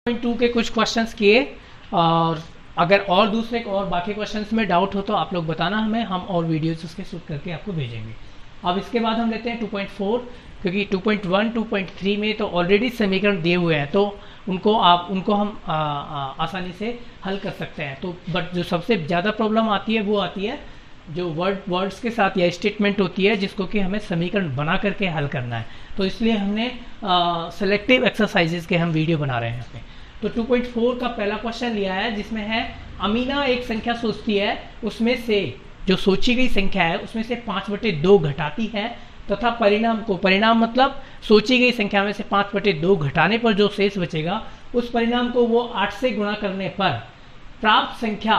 2 के कुछ क्वेश्चंस किए और अगर और दूसरे और बाकी क्वेश्चंस में डाउट हो तो आप लोग बताना हमें, हम और वीडियोस उसके शूट करके आपको भेजेंगे। अब इसके बाद हम लेते हैं 2.4, क्योंकि 2.1 2.3 में तो ऑलरेडी समीकरण दिए हुए हैं तो उनको हम आसानी से हल कर सकते हैं। तो बट जो सबसे ज़्यादा प्रॉब्लम आती है वो आती है जो वर्ड्स के साथ या स्टेटमेंट होती है जिसको कि हमें समीकरण बना करके हल करना है। तो इसलिए हमने सेलेक्टिव एक्सरसाइजेज के हम वीडियो बना रहे हैं यहाँ पे। तो 2.4 का पहला क्वेश्चन लिया है जिसमें है अमीना एक संख्या सोचती है, उसमें से जो सोची गई संख्या है उसमें से 5/2 घटाती है तथा परिणाम मतलब सोची गई संख्या में से 5/2 घटाने पर जो शेष बचेगा उस परिणाम को वो 8 से गुणा करने पर प्राप्त संख्या,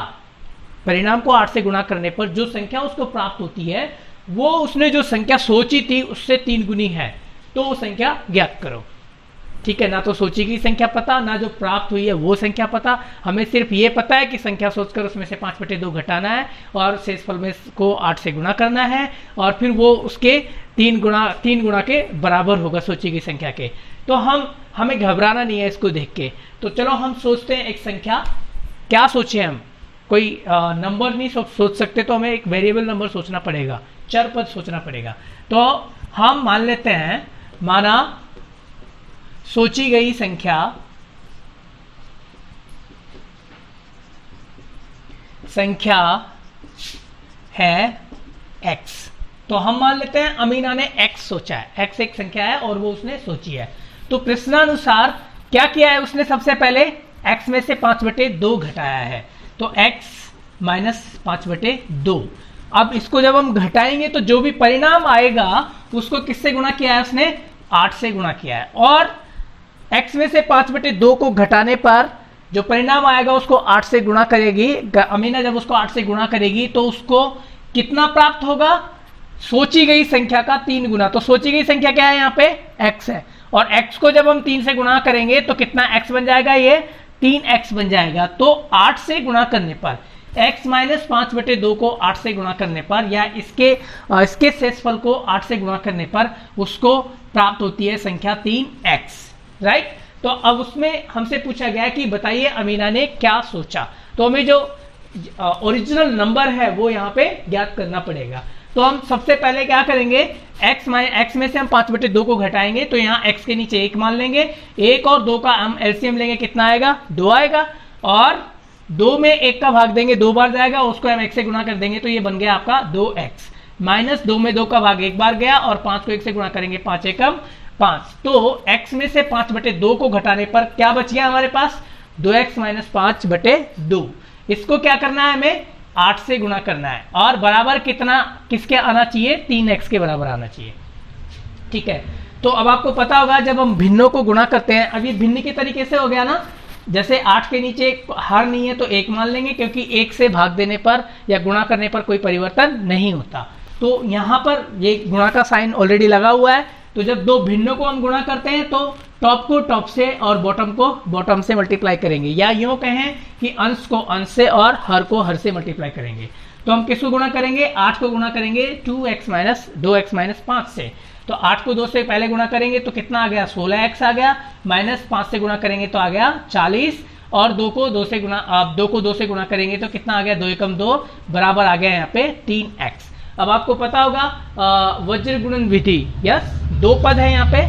परिणाम को 8 से गुणा करने पर जो संख्या उसको प्राप्त होती है वो उसने जो संख्या सोची थी उससे 3 गुनी है, तो वो संख्या ज्ञात करो। ठीक है, ना तो सोची गई संख्या पता, ना जो प्राप्त हुई है वो संख्या पता, हमें सिर्फ ये पता है कि संख्या सोचकर उसमें से 5/2 घटाना है और शेषफल में को 8 से गुणा करना है और फिर वो उसके 3 गुणा के बराबर होगा सोची गई संख्या के। तो हमें घबराना नहीं है इसको देख के। तो चलो हम सोचते हैं एक संख्या, क्या सोचे हम, कोई नंबर नहीं सोच सकते तो हमें एक वेरिएबल नंबर सोचना पड़ेगा, चर पद सोचना पड़ेगा। तो हम मान लेते हैं, माना सोची गई संख्या है x। तो हम मान लेते हैं अमीना ने x सोचा है, x एक संख्या है और वो उसने सोची है। तो प्रश्नानुसार क्या किया है उसने, सबसे पहले x में से 5/2 घटाया है, तो x माइनस 5/2। अब इसको जब हम घटाएंगे तो जो भी परिणाम आएगा उसको किससे गुणा किया है उसने, 8 से गुणा किया है। और x में से 5/2 को घटाने पर जो परिणाम आएगा उसको 8 से गुणा करेगी अमीना, जब उसको 8 से गुणा करेगी तो उसको कितना प्राप्त होगा, सोची गई संख्या का 3 गुना। तो सोची गई संख्या क्या है, यहाँ पे x है और x को जब हम 3 से गुणा करेंगे तो कितना x बन जाएगा, ये 3x बन जाएगा। तो 8 से गुणा करने पर x माइनस 5/2 को 8 से गुणा करने पर या इसके शेषफल को 8 से गुणा करने पर उसको प्राप्त होती है संख्या 3x, राइट। तो अब उसमें हमसे पूछा गया कि बताइए अमीना ने क्या सोचा, तो हमें जो ओरिजिनल नंबर है वो यहाँ पे ज्ञात करना पड़ेगा। तो हम सबसे पहले क्या करेंगे, x में से हम 5/2 को घटाएंगे तो यहाँ x के नीचे 1 मान लेंगे, 1 और 2 का हम एलसीएम लेंगे, कितना आएगा, 2 आएगा। और 2 में 1 का भाग देंगे, 2 बार जाएगा, उसको हम 1 से गुणा कर देंगे तो ये बन गया आपका 2x। माइनस 2 में 2 का भाग 1 बार गया और 5 को 1 से गुणा करेंगे, 5 एकम 5। तो x में से 5/2 को घटाने पर क्या बच गया हमारे पास, 2x माइनस 5/2। इसको क्या करना है, हमें 8 से गुणा करना है और बराबर कितना किसके आना चाहिए, 3x के बराबर आना चाहिए। ठीक है, तो अब आपको पता होगा जब हम भिन्नों को गुणा करते हैं, अब ये भिन्न के तरीके से हो गया ना, जैसे 8 के नीचे हर नहीं है तो 1 मान लेंगे क्योंकि 1 से भाग देने पर या गुणा करने पर कोई परिवर्तन नहीं होता। तो यहाँ पर ये गुणा का साइन ऑलरेडी लगा हुआ है। तो जब दो भिन्नों को हम गुणा करते हैं तो टॉप को टॉप से और बॉटम को बॉटम से मल्टीप्लाई करेंगे, या यूँ कहें कि अंश को अंश से और हर को हर से मल्टीप्लाई करेंगे। तो हम किसको गुणा करेंगे, 8 को गुणा करेंगे 2x माइनस 5 से। तो 8 को 2 से पहले गुणा करेंगे तो कितना आ गया, 16x आ गया, माइनस 5 से गुणा करेंगे तो आ गया 40 और 2 को 2 से गुणा करेंगे तो कितना आ गया, 2 एकम 2 बराबर आ गया यहाँ पे 3x। अब आपको पता होगा वज्र गुणन विधि, यस, 2 पद है यहाँ पे,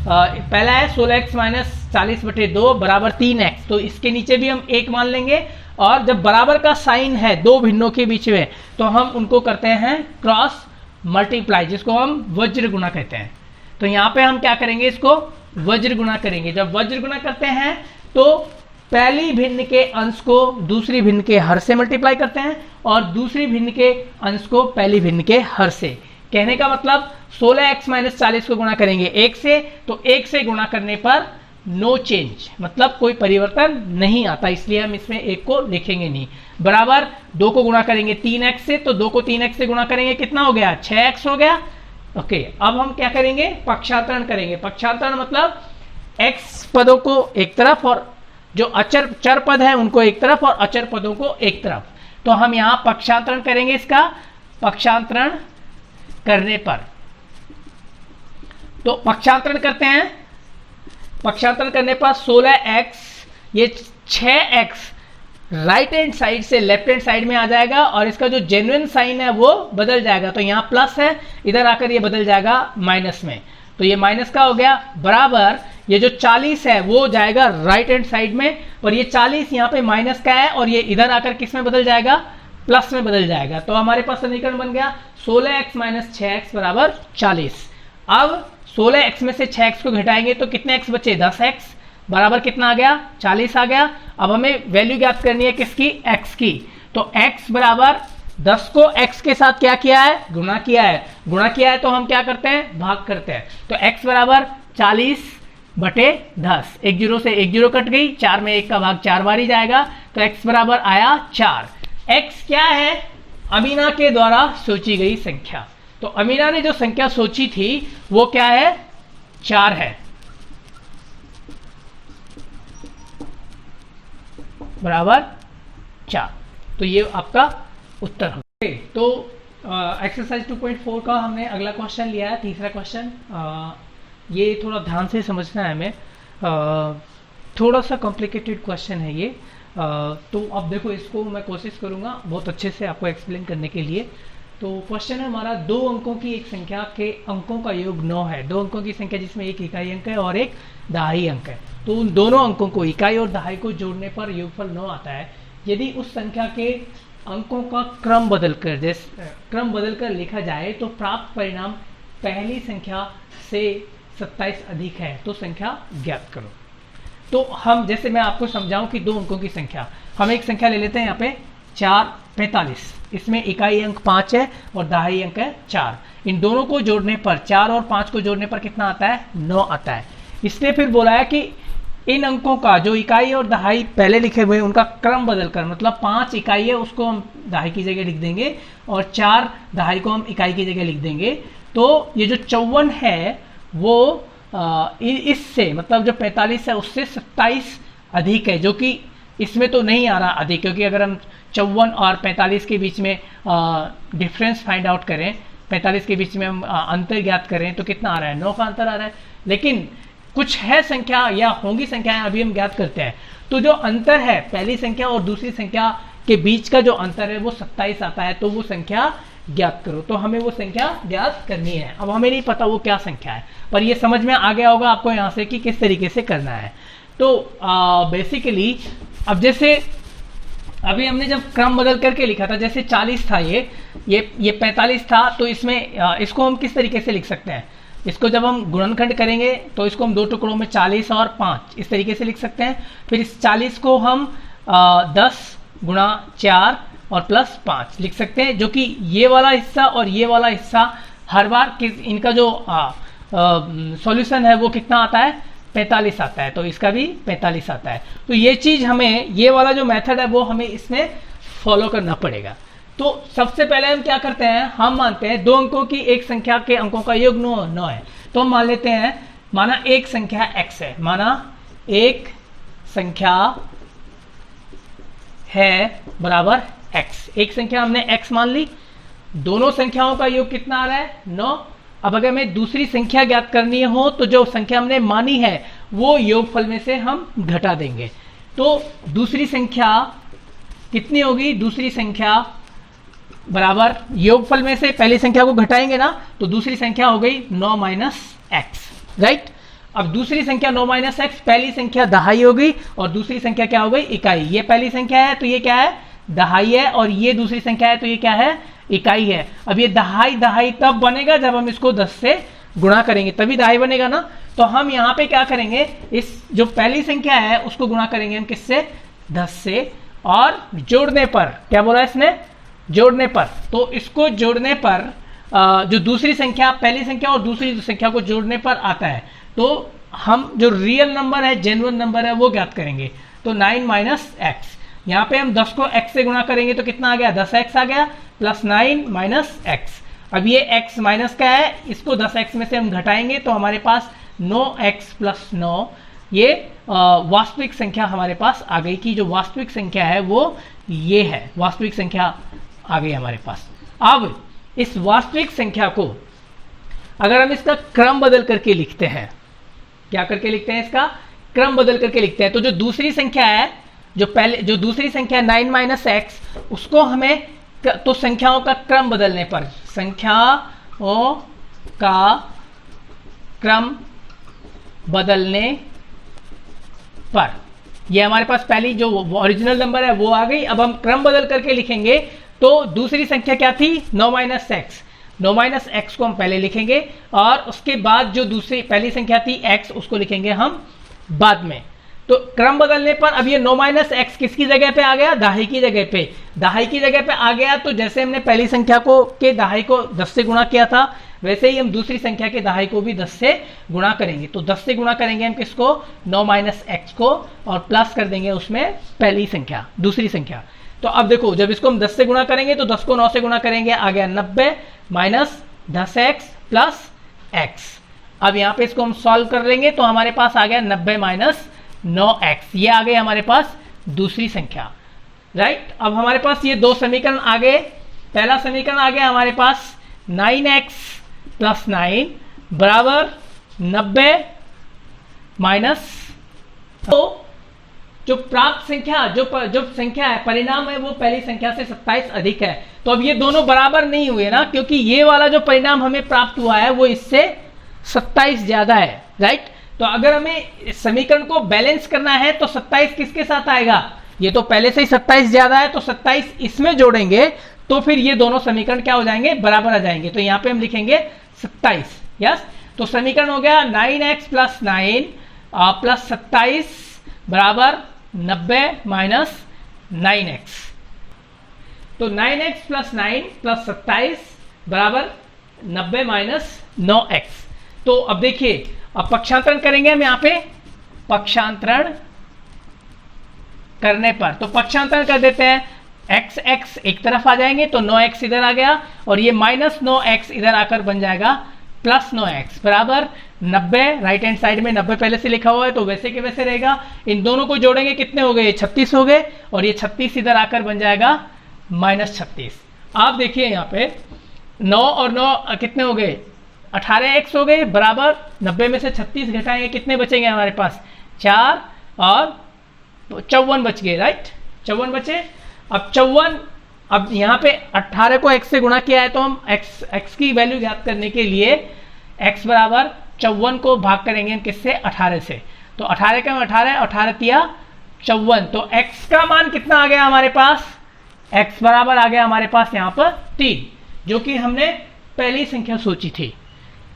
पहला है 16x माइनस 40/2 बराबर 3x। तो इसके नीचे भी हम 1 मान लेंगे और जब बराबर का साइन है दो भिन्नों के बीच में तो हम उनको करते हैं क्रॉस मल्टीप्लाई, जिसको हम वज्र गुणा कहते हैं। तो यहाँ पे हम क्या करेंगे, इसको वज्र गुणा करेंगे। जब वज्र गुणा करते हैं तो पहली भिन्न के अंश को दूसरी भिन्न के हर से मल्टीप्लाई करते हैं और दूसरी भिन्न के अंश को पहली भिन्न के हर से। कहने का मतलब 16x माइनस 40 को गुणा करेंगे 1 से, तो 1 से गुणा करने पर नो चेंज, मतलब कोई परिवर्तन नहीं आता, इसलिए हम इसमें 1 को लिखेंगे नहीं। बराबर 2 को गुणा करेंगे 3x से, तो 2 को 3x से गुणा करेंगे, कितना हो गया, 6x हो गया। ओके, अब हम क्या करेंगे, पक्षांतरण करेंगे। पक्षांतरण मतलब x पदों को एक तरफ और जो चर पद है उनको एक तरफ और अचर पदों को एक तरफ। तो हम यहाँ पक्षांतरण करेंगे, इसका पक्षांतरण करने पर, तो पक्षांतरण करते हैं, पक्षांतरण करने पर 16x ये 6x राइट हैंड साइड से लेफ्ट हैंड साइड में आ जाएगा और इसका जो जेन्युइन साइन है वो बदल जाएगा। तो यहाँ प्लस है, इधर आकर ये बदल जाएगा माइनस में, तो ये माइनस का हो गया, बराबर ये जो 40 है वो जाएगा राइट हैंड साइड में, और ये 40 यहाँ पे माइनस का है और ये इधर आकर किस में बदल जाएगा, प्लस में बदल जाएगा। तो हमारे पास समीकरण बन गया 16x माइनस 6x बराबर 40। अब 16x में से 6x को घटाएंगे तो कितने x बचे, 10x बराबर कितना आ गया, 40 आ गया। अब हमें वैल्यू ज्ञात करनी है किसकी, x की। तो x बराबर 10 को x के साथ क्या किया है, गुणा किया है। गुणा किया है तो हम क्या करते हैं, भाग करते हैं। तो x बराबर 40 बटे 10, एक जीरो से एक जीरो कट गई, 4 में 1 का भाग 4 बार ही जाएगा, तो x बराबर आया 4। x क्या है, अमीना के द्वारा सोची गई संख्या। तो अमीना ने जो संख्या सोची थी वो क्या है, 4 है, बराबर 4। तो ये आपका उत्तर हो। तो एक्सरसाइज 2.4 का हमने अगला क्वेश्चन लिया है, तीसरा क्वेश्चन। ये थोड़ा ध्यान से समझना है हमें, थोड़ा सा कॉम्प्लिकेटेड क्वेश्चन है ये। तो अब देखो, इसको मैं कोशिश करूँगा बहुत अच्छे से आपको एक्सप्लेन करने के लिए। तो क्वेश्चन है हमारा, 2 अंकों की एक संख्या के अंकों का योग 9 है। 2 अंकों की संख्या जिसमें एक इकाई अंक है और एक दहाई अंक है। तो उन दोनों अंकों को, इकाई और दहाई को जोड़ने पर योगफल 9 आता है। यदि उस संख्या के अंकों का क्रम बदलकर लिखा जाए तो प्राप्त परिणाम पहली संख्या से 27 अधिक है, तो संख्या ज्ञात करो। तो हम, जैसे मैं आपको समझाऊं कि 2 अंकों की संख्या, हम एक संख्या ले लेते हैं यहाँ पे 45, इसमें इकाई अंक 5 है और दहाई अंक है 4। इन दोनों को जोड़ने पर, 4 और 5 को जोड़ने पर कितना आता है, 9 आता है। इसने फिर बोला है कि इन अंकों का जो इकाई और दहाई पहले लिखे हुए उनका क्रम बदलकर, मतलब 5 इकाई है उसको हम दहाई की जगह लिख देंगे और 4 दहाई को हम इकाई की जगह लिख देंगे। तो ये जो 54 है वो इससे, मतलब जो 45 है उससे 27 अधिक है, जो कि इसमें तो नहीं आ रहा अधिक, क्योंकि अगर हम 54 और 45 के बीच में डिफरेंस फाइंड आउट करें, 45 के बीच में हम अंतर ज्ञात करें तो कितना आ रहा है, 9 का अंतर आ रहा है। लेकिन कुछ है संख्या या होंगी संख्याएं, अभी हम ज्ञात करते हैं। तो जो अंतर है पहली संख्या और दूसरी संख्या के बीच का जो अंतर है वो 27 आता है, तो वो संख्या ज्ञात करो। तो हमें वो संख्या ज्ञात करनी है। अब हमें नहीं पता वो क्या संख्या है, पर ये समझ में आ गया होगा आपको यहाँ से कि किस तरीके से करना है। तो बेसिकली अब जैसे अभी हमने जब क्रम बदल करके लिखा था, जैसे 40 था ये 45 था, तो इसमें इसको हम किस तरीके से लिख सकते हैं, इसको जब हम गुणनखंड करेंगे तो इसको हम 2 टुकड़ों में 40 और 5 इस तरीके से लिख सकते हैं। फिर इस 40 को हम 10 गुणा 4 और प्लस 5 लिख सकते हैं, जो कि ये वाला हिस्सा और ये वाला हिस्सा हर बार इनका जो सॉल्यूशन है वो कितना आता है, 45 आता है। तो इसका भी 45 आता है। तो ये चीज़ हमें, ये वाला जो मेथड है वो हमें इसमें फॉलो करना पड़ेगा। तो सबसे पहले हम क्या करते हैं, हम मानते हैं 2 अंकों की एक संख्या के अंकों का योग 9 है। तो हम मान लेते हैं, माना एक संख्या x है, माना एक संख्या है बराबर x, एक संख्या हमने x मान ली। दोनों संख्याओं का योग कितना आ रहा है, 9। अब अगर हमें दूसरी संख्या ज्ञात करनी हो तो जो संख्या हमने मानी है वो योगफल में से हम घटा देंगे। तो दूसरी संख्या कितनी होगी, दूसरी संख्या बराबर योगफल में से पहली संख्या को घटाएंगे ना, तो दूसरी संख्या हो गई 9 माइनस एक्स, राइट। अब दूसरी संख्या 9 माइनस एक्स, पहली संख्या दहाई हो गई और दूसरी संख्या क्या हो गई, इकाई। ये पहली संख्या है तो ये क्या है, दहाई है, और ये दूसरी संख्या है तो ये क्या है, इकाई है। अब ये दहाई तब बनेगा जब हम इसको 10 से गुणा करेंगे, तभी दहाई बनेगा ना। तो हम यहाँ पे क्या करेंगे, इस जो पहली संख्या है उसको गुणा करेंगे हम किससे, 10 से, और जोड़ने पर, क्या बोला इसने, जोड़ने पर। तो इसको जोड़ने पर जो दूसरी संख्या, पहली संख्या और दूसरी संख्या को जोड़ने पर आता है, तो हम जो रियल नंबर है, जेन्युइन नंबर है, वो ज्ञात करेंगे। तो 9 माइनस एक्स, यहाँ पे हम 10 को x से गुणा करेंगे तो कितना आ गया, 10x आ गया, प्लस 9 माइनस एक्स। अब ये x माइनस का है, इसको 10x में से हम घटाएंगे तो हमारे पास 9x प्लस 9, ये वास्तविक संख्या हमारे पास आ गई। कि जो वास्तविक संख्या है वो ये है, वास्तविक संख्या आ गई हमारे पास। अब इस वास्तविक संख्या को अगर हम इसका क्रम बदल करके लिखते हैं, क्या करके लिखते हैं, इसका क्रम बदल करके लिखते हैं। तो जो दूसरी संख्या है, जो दूसरी संख्या 9 माइनस एक्स, उसको हमें तो संख्याओं का क्रम बदलने पर, संख्याओं का क्रम बदलने पर, ये हमारे पास पहली जो ओरिजिनल नंबर है वो आ गई। अब हम क्रम बदल करके लिखेंगे। तो दूसरी संख्या क्या थी? 9 माइनस एक्स। 9 माइनस एक्स को हम पहले लिखेंगे और उसके बाद जो दूसरी पहली संख्या थी एक्स, उसको लिखेंगे हम बाद में। तो क्रम बदलने पर अब ये 9 माइनस एक्स किसकी जगह पे आ गया? दहाई की जगह पे। दहाई की जगह पे आ गया तो जैसे हमने पहली संख्या को के दहाई को 10 से गुणा किया था, वैसे ही हम दूसरी संख्या के दहाई को भी 10 से गुणा करेंगे। तो 10 से गुणा करेंगे हम किसको? 9 माइनस एक्स को, और प्लस कर देंगे उसमें पहली संख्या, दूसरी संख्या। तो अब देखो, जब इसको हम 10 से गुणा करेंगे तो 10 को 9 से गुणा करेंगे, आ गया 90 माइनस 10x प्लस x। अब यहाँ पे इसको हम सॉल्व कर लेंगे तो हमारे पास आ गया 90 माइनस 9x। ये आ गए हमारे पास दूसरी संख्या, राइट। अब हमारे पास ये दो समीकरण आ गए। पहला समीकरण आ गया हमारे पास 9x प्लस 9 बराबर 90 माइनस। तो जो प्राप्त संख्या, जो संख्या है, परिणाम है, वो पहली संख्या से 27 अधिक है। तो अब ये दोनों बराबर नहीं हुए ना, क्योंकि ये वाला जो परिणाम हमें प्राप्त हुआ है वो इससे 27 ज्यादा है, राइट। तो अगर हमें समीकरण को बैलेंस करना है तो 27 किसके साथ आएगा? ये तो पहले से ही 27 ज्यादा है, तो 27 इसमें जोड़ेंगे तो फिर ये दोनों समीकरण क्या हो जाएंगे? बराबर आ जाएंगे। तो यहाँ पे हम लिखेंगे 27, यस। तो समीकरण हो गया 9x प्लस 9 प्लस 27 बराबर 90 माइनस 9x। तो 9x प्लस 9 प्लस 27 बराबर 90 माइनस 9x। तो अब देखिए, अब पक्षांतरण करेंगे हम यहाँ पे। पक्षांतरण करने पर, तो पक्षांतरण कर देते हैं। x x एक तरफ आ जाएंगे तो 9x इधर आ गया, और ये माइनस 9x इधर आकर बन जाएगा प्लस 9x बराबर 90। राइट हैंड साइड में 90 पहले से लिखा हुआ है तो वैसे के वैसे रहेगा। इन दोनों को जोड़ेंगे, कितने हो गए? 36 हो गए, और ये 36 इधर आकर बन जाएगा माइनस 36। आप देखिए यहाँ पे 9 और 9 कितने हो गए? 18x हो गए बराबर 90 में से 36 घटाएंगे, कितने बचेंगे हमारे पास? 4 और 54 बच गए, राइट। 54 बचे। अब 54, अब यहाँ पे 18 को x से गुणा किया है तो हम x की वैल्यू ज्ञात करने के लिए x बराबर 54 को भाग करेंगे हम किससे? 18 से। तो 18 का 18 तिया 54। तो x का मान कितना आ गया हमारे पास? x बराबर आ गया हमारे पास यहाँ पर 3, जो कि हमने पहली संख्या सोची थी।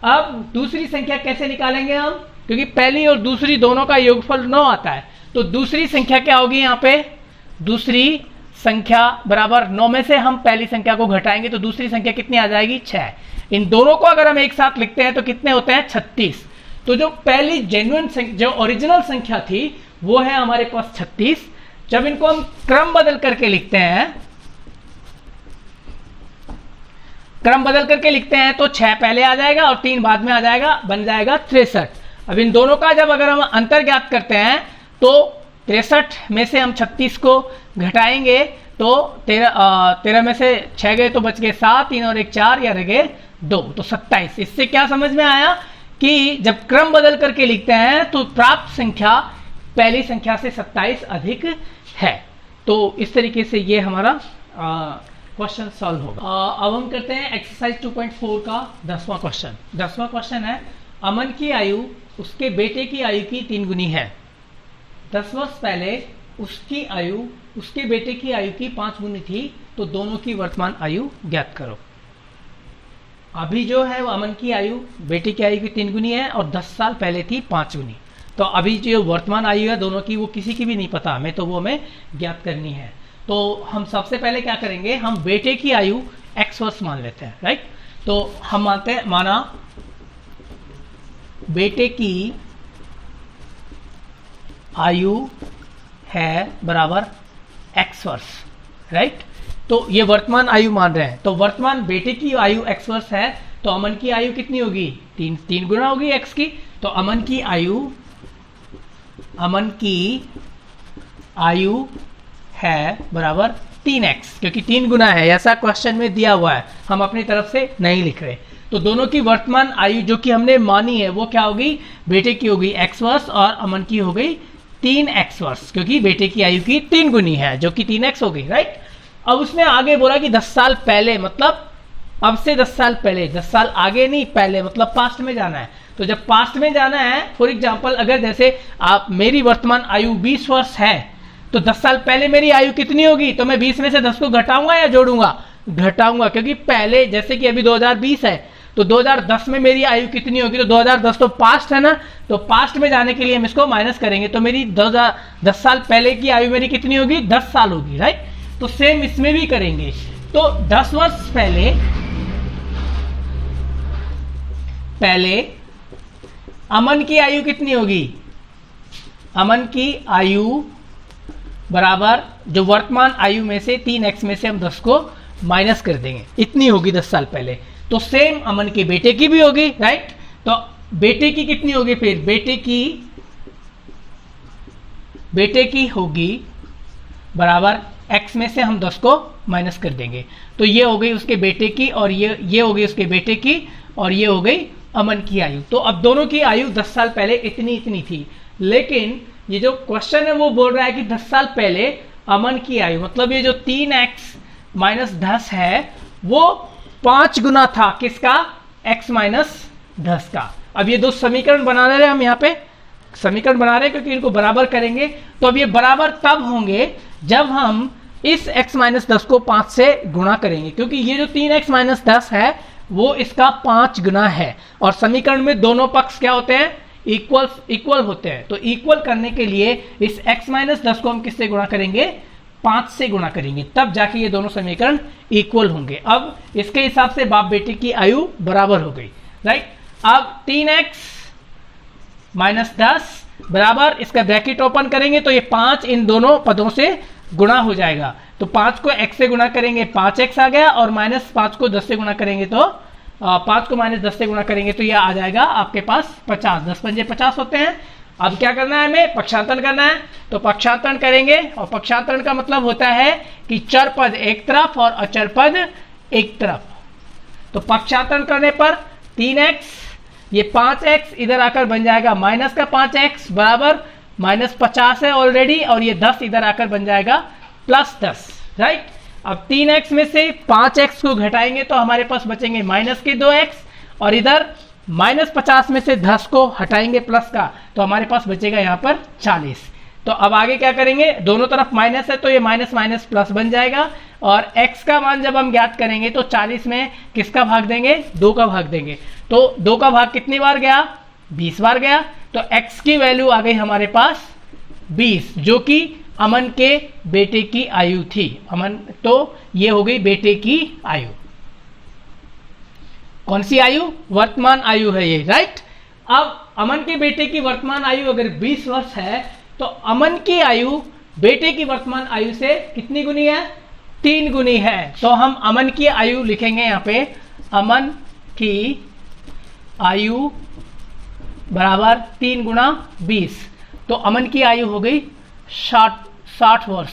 अब दूसरी संख्या कैसे निकालेंगे हम? क्योंकि पहली और दूसरी दोनों का योगफल 9 आता है। तो दूसरी संख्या क्या होगी यहाँ पे? दूसरी संख्या बराबर 9 में से हम पहली संख्या को घटाएंगे तो दूसरी संख्या कितनी आ जाएगी? 6। इन दोनों को अगर हम एक साथ लिखते हैं तो कितने होते हैं? 36। तो जो पहली जेन्युइन जो ओरिजिनल संख्या थी वो है हमारे पास 36। जब इनको हम क्रम बदल करके लिखते हैं, क्रम बदल करके लिखते हैं तो 6 पहले आ जाएगा और 3 बाद में आ जाएगा, बन जाएगा 63। अब इन दोनों का जब अगर हम अंतर ज्ञात करते हैं तो 63 में से हम 36 को घटाएंगे तो 13 में से 6 गए तो बच गए 7, 3 और 1 4, या रह गए 2, तो 27। इससे क्या समझ में आया कि जब क्रम बदल करके लिखते हैं तो प्राप्त संख्या पहली संख्या से 27 अधिक है। तो इस तरीके से ये हमारा क्वेश्चन सॉल्व होगा। अब हम करते हैं एक्सरसाइज 2.4 का 10वां क्वेश्चन। 10वां क्वेश्चन है, अमन की आयु उसके बेटे की आयु की 3 गुनी है। 10 वर्ष पहले उसकी आयु उसके बेटे की आयु की 5 गुनी थी, तो दोनों की वर्तमान आयु ज्ञात करो। अभी जो है वो अमन की आयु बेटे की आयु की 3 गुनी है और 10 साल पहले थी 5 गुनी। तो अभी जो वर्तमान आयु है दोनों की, वो किसी की भी नहीं पता हमें, तो वो हमें ज्ञात करनी है। तो हम सबसे पहले क्या करेंगे, हम बेटे की आयु x वर्ष मान लेते हैं, राइट। तो हम मानते हैं, माना बेटे की आयु है बराबर x वर्ष, राइट। तो ये वर्तमान आयु मान रहे हैं, तो वर्तमान बेटे की आयु x वर्ष है, तो अमन की आयु कितनी होगी? 3 गुना होगी x की। तो अमन की आयु है बराबर 3x, क्योंकि 3 गुना है, ऐसा क्वेश्चन में दिया हुआ है, हम अपनी तरफ से नहीं लिख रहे। तो दोनों की वर्तमान आयु जो कि हमने मानी है वो क्या होगी, बेटे की होगी x वर्ष और अमन की हो गई 3x वर्ष, क्योंकि बेटे की आयु की 3 गुनी है जो कि 3x हो गई, राइट। अब उसने आगे बोला कि 10 साल पहले, मतलब अब से 10 साल पहले, 10 साल आगे नहीं पहले, मतलब पास्ट में जाना है। तो जब पास्ट में जाना है, फॉर एग्जाम्पल अगर जैसे आप मेरी वर्तमान आयु 20 वर्ष है तो 10 साल पहले मेरी आयु कितनी होगी, तो मैं 20 में से 10 को घटाऊंगा या जोड़ूंगा, घटाऊंगा, क्योंकि पहले जैसे कि अभी 2020 है तो 2010 में मेरी आयु कितनी होगी, तो 2010 तो पास्ट है ना, तो पास्ट में जाने के लिए हम इसको माइनस करेंगे, तो मेरी 10 साल पहले की आयु मेरी कितनी होगी, 10 साल होगी, राइट। तो सेम इसमें भी करेंगे। तो 10 वर्ष पहले अमन की आयु कितनी होगी, अमन की आयु बराबर जो वर्तमान आयु में से 3x में से हम 10 को माइनस कर देंगे, इतनी होगी 10 साल पहले। तो सेम अमन के बेटे की भी होगी, राइट। तो बेटे की कितनी होगी, फिर बेटे की होगी बराबर x में से हम 10 को माइनस कर देंगे, तो ये हो गई उसके बेटे की और ये हो गई उसके बेटे की और ये हो गई अमन की आयु। तो अब दोनों की आयु 10 साल पहले इतनी थी, लेकिन ये जो क्वेश्चन है वो बोल रहा है कि 10 साल पहले अमन की आयु, मतलब ये जो 3x माइनस 10 है वो 5 गुना था किसका, x माइनस 10 का। अब ये दो समीकरण बना रहे हैं, हम यहाँ पे समीकरण बना रहे हैं क्योंकि इनको बराबर करेंगे। तो अब ये बराबर तब होंगे जब हम इस x माइनस 10 को 5 से गुणा करेंगे, क्योंकि ये जो 3x माइनस 10 है वो इसका 5 गुना है, और समीकरण में दोनों पक्ष क्या होते हैं, इक्वल होते हैं। तो इक्वल करने के लिए इस x माइनस 10 को हम किससे गुणा करेंगे, 5 से गुणा करेंगे, तब जाके ये दोनों समीकरण इक्वल होंगे। अब इसके हिसाब से बाप बेटे की आयु बराबर हो गई, राइट। अब 3x माइनस 10 बराबर, इसका ब्रैकेट ओपन करेंगे तो ये 5 इन दोनों पदों से गुणा हो जाएगा। तो 5 को x से गुणा करेंगे 5x आ गया, और माइनस 5 को 10 से गुणा करेंगे तो 5 को माइनस 10 से गुणा करेंगे तो ये आ जाएगा आपके पास 50, 10 पंजे 50 होते हैं। अब क्या करना है, हमें पक्षांतरण करना है, तो पक्षांतरण करेंगे, और पक्षांतरण का मतलब होता है कि चर पद एक तरफ और अचर पद एक तरफ। तो पक्षांतरण करने पर 3x, ये 5x इधर आकर बन जाएगा माइनस का 5x बराबर माइनस 50 है ऑलरेडी, और ये 10 इधर आकर बन जाएगा प्लस 10, राइट। अब 3x में से 5x को घटाएंगे तो हमारे पास बचेंगे माइनस के 2x, और इधर माइनस 50 में से 10 को हटाएंगे प्लस का, तो हमारे पास बचेगा यहाँ पर 40। तो अब आगे क्या करेंगे, दोनों तरफ माइनस है तो ये माइनस माइनस प्लस बन जाएगा, और x का मान जब हम ज्ञात करेंगे तो 40 में किसका भाग देंगे, 2 का भाग देंगे। तो 2 का भाग कितनी बार गया, 20 बार गया, तो x की वैल्यू आ गई हमारे पास 20, जो कि अमन के बेटे की आयु थी। अमन, तो ये हो गई बेटे की आयु। कौन सी आयु, वर्तमान आयु है ये, राइट। अब अमन के बेटे की वर्तमान आयु अगर 20 वर्ष है तो अमन की आयु बेटे की वर्तमान आयु से कितनी गुनी है, 3 गुनी है। तो हम अमन की आयु लिखेंगे यहाँ पे, अमन की आयु बराबर 3 गुना 20, तो अमन की आयु हो गई 60 वर्ष।